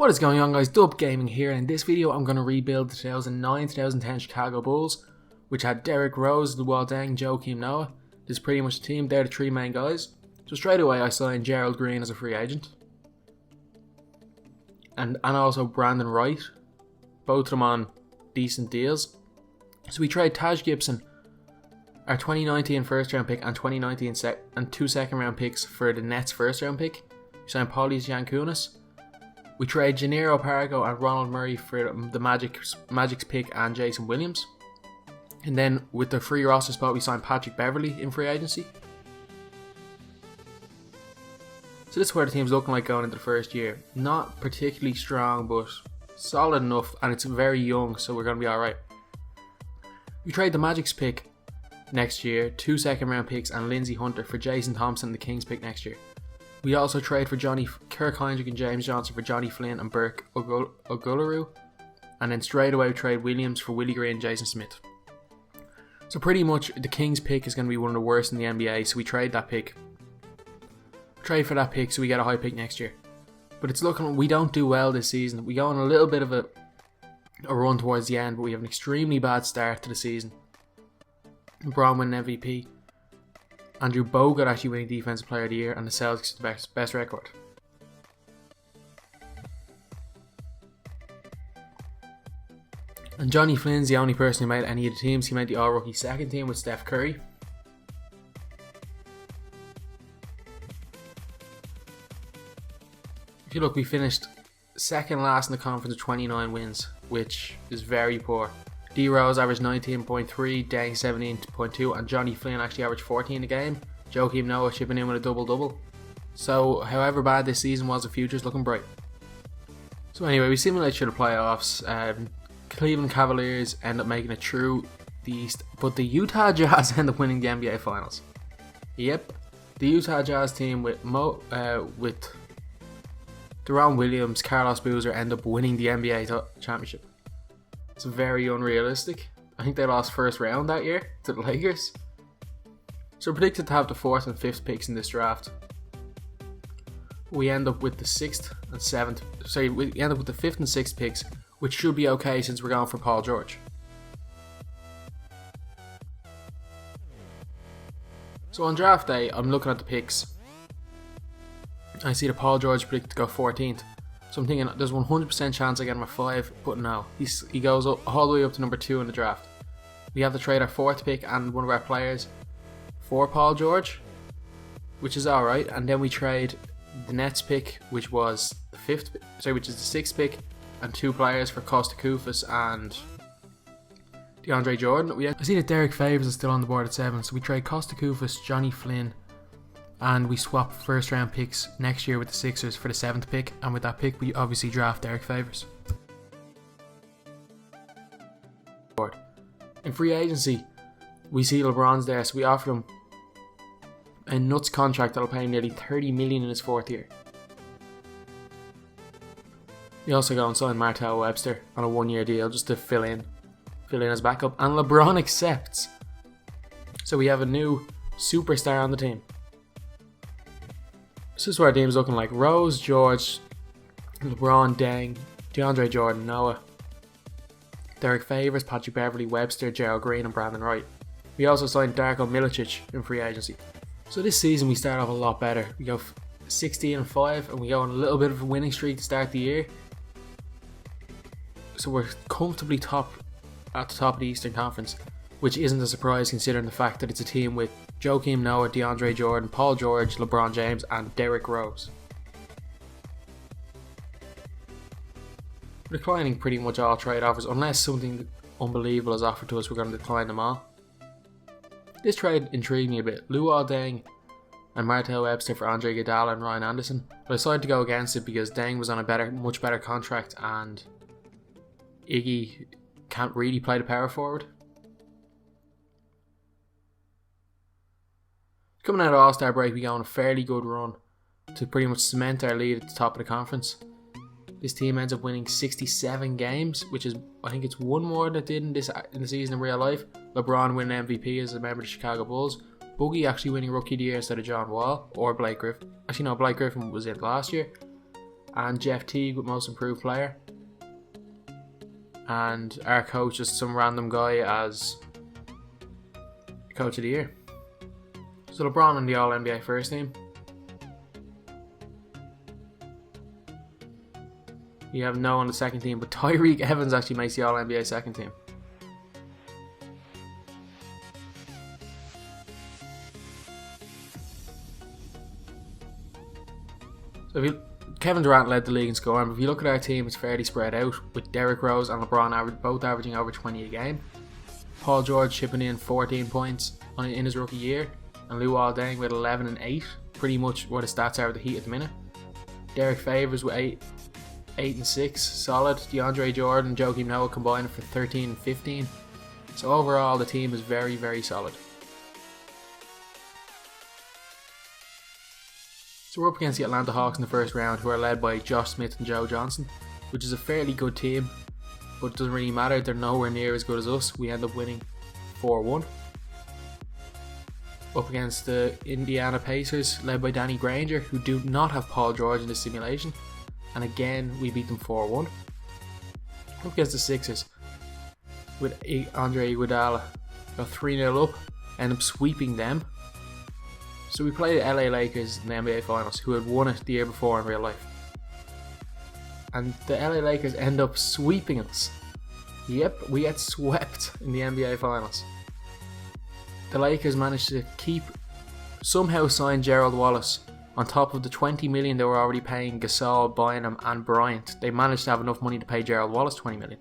What is going on, guys? Dub Gaming here, and in this video I'm going to rebuild the 2009-2010 Chicago Bulls, which had Derrick Rose, Luol Deng, Joakim Noah. This is pretty much the team. They're the three main guys. So straight away I signed Gerald Green as a free agent, and also Brandon Wright, both of them on decent deals. So we trade Taj Gibson, our 2019 first round pick, and 2019 and two second round picks for the Nets first round pick. We signed Paulius Yankunas. We trade Janiro Pargo and Ronald Murray for the Magic's pick and Jason Williams. And then with the free roster spot, we signed Patrick Beverley in free agency. So this is where the team's looking like going into the first year. Not particularly strong, but solid enough, and it's very young, so we're going to be alright. We trade the Magic's pick next year, two second round picks and Lindsey Hunter for Jason Thompson, the Kings pick next year. We also trade for Kirk Heinrich and James Johnson for Johnny Flynn and Burke Ogularu. And then straight away we trade Williams for Willie Green and Jason Smith. So pretty much the Kings pick is going to be one of the worst in the NBA, so we trade that pick. Trade for that pick so we get a high pick next year. But it's looking, we don't do well this season. We go on a little bit of a run towards the end, but we have an extremely bad start to the season. LeBron winning MVP. Andrew Bogut actually winning Defensive Player of the Year, and the Celtics the best record. And Johnny Flynn's the only person who made any of the teams. He made the All-Rookie second team with Steph Curry. If you look, we finished second last in the conference with 29 wins, which is very poor. D Rose averaged 19.3, Deng 17.2, and Johnny Flynn actually averaged 14 a game. Joakim Noah chipping in with a double-double. So, however bad this season was, the future's looking bright. So anyway, we simulate through the playoffs. Cleveland Cavaliers end up making it through the East, but the Utah Jazz end up winning the NBA Finals. Yep, the Utah Jazz team with Deron Williams, Carlos Boozer end up winning the NBA championship. It's very unrealistic. I think they lost first round that year to the Lakers. So we're predicted to have the 4th and 5th picks in this draft. We end up with the 6th and 7th. Sorry, we end up with the 5th and 6th picks, which should be okay since we're going for Paul George. So on draft day, I'm looking at the picks. I see the Paul George predicted to go 14th. So I'm thinking there's 100% chance I get him at 5, but no. He goes up, all the way up to number 2 in the draft. We have to trade our 4th pick and one of our players for Paul George, which is alright. And then we trade the Nets pick, which was the 5th, which is the 6th pick, and 2 players for Costa Koufos and DeAndre Jordan. I see that Derek Favors is still on the board at 7, so we trade Costa Koufos, Johnny Flynn, and we swap first round picks next year with the Sixers for the 7th pick, and with that pick we obviously draft Derek Favors. In free agency, we see LeBron's there, so we offer him a nuts contract that'll pay him nearly $30 million in his 4th year. We also go and sign Martell Webster on a 1-year deal just to fill in as backup, and LeBron accepts. So we have a new superstar on the team. This is what our team's looking like. Rose, George, LeBron, Deng, DeAndre Jordan, Noah, Derek Favors, Patrick Beverley, Webster, Gerald Green and Brandon Wright. We also signed Darko Milicic in free agency. So this season we start off a lot better. We go 16-5 and we go on a little bit of a winning streak to start the year. So we're comfortably at the top of the Eastern Conference, which isn't a surprise considering the fact that it's a team with Joakim Noah, DeAndre Jordan, Paul George, LeBron James and Derrick Rose. We're declining pretty much all trade offers. Unless something unbelievable is offered to us, we're going to decline them all. This trade intrigued me a bit. Luol Deng and Martell Webster for Andre Iguodala and Ryan Anderson. But I decided to go against it because Deng was on a much better contract and Iggy can't really play the power forward. Coming out of All-Star break, we go on a fairly good run to pretty much cement our lead at the top of the conference. This team ends up winning 67 games, which is, I think it's one more than it did in the season in real life. LeBron winning MVP as a member of the Chicago Bulls. Boogie actually winning Rookie of the Year instead of John Wall or Blake Griffin. Actually no, Blake Griffin was in last year. and Jeff Teague with most improved player. And our coach is some random guy as coach of the year. So LeBron on the All-NBA first team. You have no on the second team, but Tyreek Evans actually makes the All-NBA second team. So Kevin Durant led the league in scoring, but if you look at our team, it's fairly spread out, with Derrick Rose and LeBron both averaging over 20 a game. Paul George chipping in 14 points in his rookie year, and Luol Deng with 11 and 8, pretty much what his stats are with the Heat at the minute. Derek Favors with 8 and 6, solid. DeAndre Jordan and Joakim Noah combined for 13 and 15. So overall, the team is very, very solid. So we're up against the Atlanta Hawks in the first round, who are led by Josh Smith and Joe Johnson, which is a fairly good team, but it doesn't really matter. They're nowhere near as good as us. We end up winning 4-1. Up against the Indiana Pacers, led by Danny Granger, who do not have Paul George in this simulation, and again we beat them 4-1. Up against the Sixers, with Andre Iguodala, got 3-0 up, end up sweeping them. So we played the LA Lakers in the NBA Finals, who had won it the year before in real life. And the LA Lakers end up sweeping us. Yep, we get swept in the NBA Finals. The Lakers managed to somehow sign Gerald Wallace on top of the $20 million they were already paying Gasol, Bynum and Bryant. They managed to have enough money to pay Gerald Wallace $20 million.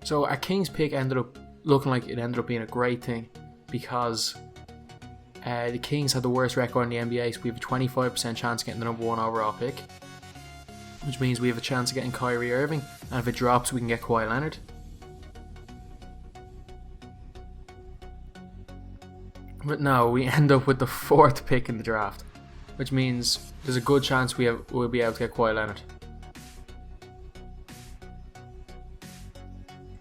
So our Kings pick ended up looking like it ended up being a great thing, because the Kings had the worst record in the NBA, so we have a 25% chance of getting the number 1 overall pick, which means we have a chance of getting Kyrie Irving, and if it drops we can get Kawhi Leonard. But no, we end up with the 4th pick in the draft, which means there's a good chance we'll be able to get Kawhi Leonard.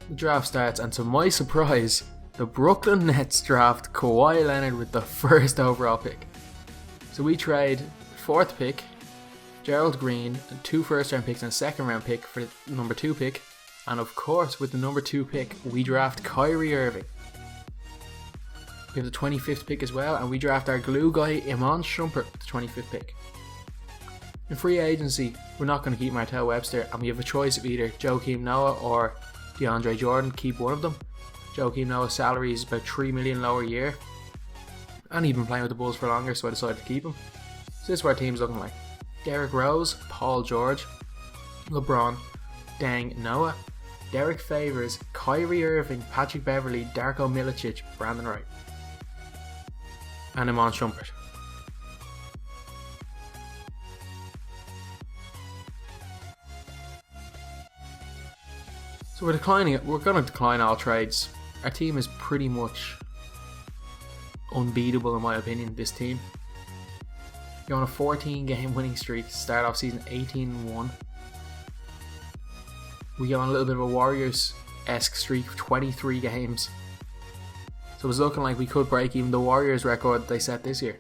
The draft starts, and to my surprise, the Brooklyn Nets draft Kawhi Leonard with the 1st overall pick. So we trade 4th pick, Gerald Green, and 2 first-round picks and a second-round pick for the number 2 pick. And of course, with the number 2 pick, we draft Kyrie Irving. We have the 25th pick as well, and we draft our glue guy, Iman Shumpert, with the 25th pick. In free agency, we're not going to keep Martell Webster, and we have a choice of either Joakim Noah or DeAndre Jordan. Keep one of them. Joakim Noah's salary is about $3 million lower a year, and he's been playing with the Bulls for longer, so I decided to keep him. So this is what our team's looking like. Derrick Rose, Paul George, LeBron, Deng, Noah, Derek Favors, Kyrie Irving, Patrick Beverley, Darko Milicic, Brandon Wright, and Iman Shumpert. So we're going to decline all trades. Our team is pretty much unbeatable in my opinion, this team. You're on a 14 game winning streak to start off season 18-1. We got on a little bit of a Warriors-esque streak of 23 games. So it's looking like we could break even the Warriors record they set this year.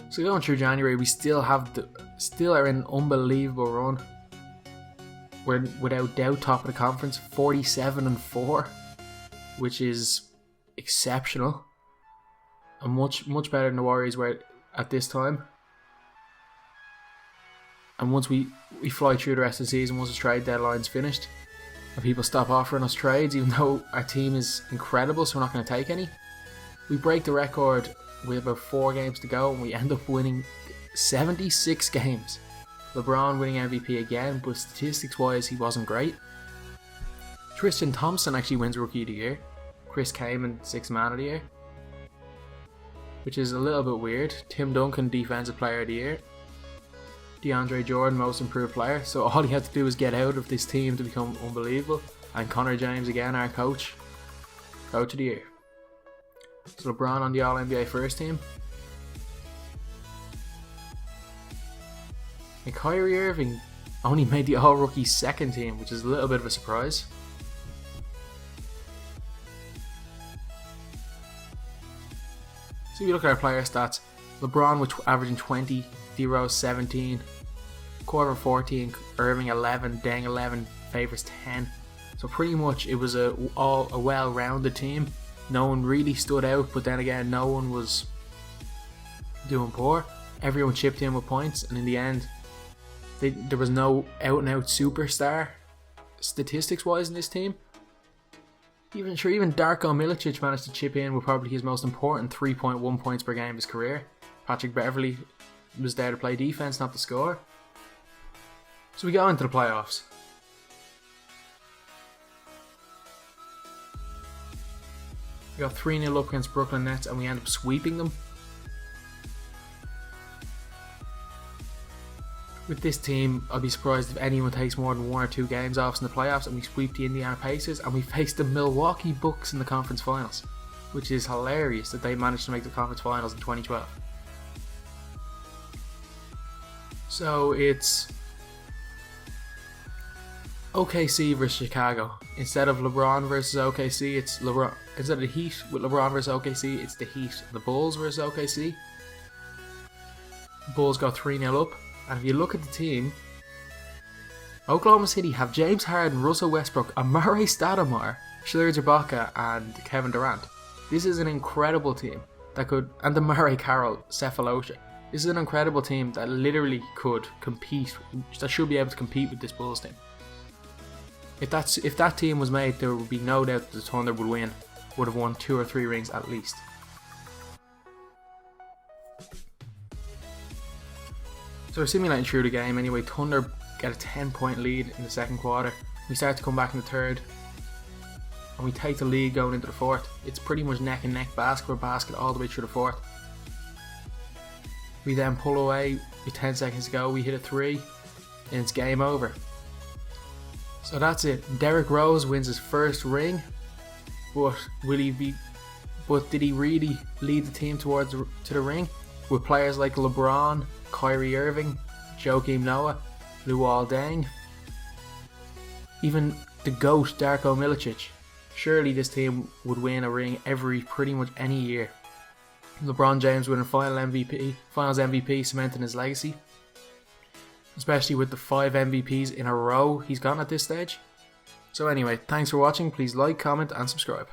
So going through January, we still are in an unbelievable run. We're without doubt top of the conference, 47-4, which is exceptional, and much better than the Warriors were at this time. And once we fly through the rest of the season, once the trade deadline's finished, and people stop offering us trades, even though our team is incredible, so we're not going to take any, we break the record with about 4 games to go, and we end up winning 76 games. LeBron winning MVP again, but statistics wise he wasn't great. Tristan Thompson actually wins Rookie of the Year. Chris Kaman 6th Man of the Year, which is a little bit weird. Tim Duncan Defensive Player of the Year. DeAndre Jordan Most Improved Player. So all he had to do was get out of this team to become unbelievable. And Connor James again, our Coach of the Year. So LeBron on the All-NBA first team. And Kyrie Irving only made the All-Rookie second team, which is a little bit of a surprise. So if you look at our player stats, LeBron was averaging 20, D-Rose 17, Korver 14, Irving 11, Deng 11, Favors 10. So pretty much it was a well-rounded team. No one really stood out, but then again, no one was doing poor. Everyone chipped in with points, and in the end, there was no out-and-out superstar statistics-wise in this team. Even Darko Milicic managed to chip in with probably his most important 3.1 points per game of his career. Patrick Beverley was there to play defense, not to score. So we go into the playoffs. We got 3-0 up against Brooklyn Nets and we end up sweeping them. With this team, I'd be surprised if anyone takes more than 1 or 2 games off in the playoffs, and we sweep the Indiana Pacers and we face the Milwaukee Bucks in the conference finals, which is hilarious that they managed to make the conference finals in 2012. So it's OKC versus Chicago. Instead of LeBron versus OKC, it's LeBron. Instead of the Heat with LeBron versus OKC, it's the Heat and the Bulls versus OKC. The Bulls go 3-0 up. And if you look at the team, Oklahoma City have James Harden, Russell Westbrook, Amare Stoudemire, Serge Ibaka, and Kevin Durant. This is an incredible team that could, and Amare Carroll, Cephalosha. This is an incredible team that literally could compete, that should be able to compete with this Bulls team. If that team was made, there would be no doubt that the Thunder would have won 2 or 3 rings at least. So we're simulating through the game anyway. Thunder get a 10-point lead in the second quarter. We start to come back in the third, and we take the lead going into the fourth. It's pretty much neck and neck, basket for basket all the way through the fourth. We then pull away with 10 seconds to go. We hit a 3, and it's game over. So that's it. Derrick Rose wins his first ring, but did he really lead the team to the ring with players like LeBron, Kyrie Irving, Joakim Noah, Luol Deng, even the GOAT Darko Milicic? Surely this team would win a ring pretty much any year. LeBron James winning finals MVP, cementing his legacy, especially with the 5 MVPs in a row he's gotten at this stage. So anyway, thanks for watching. Please like, comment and subscribe.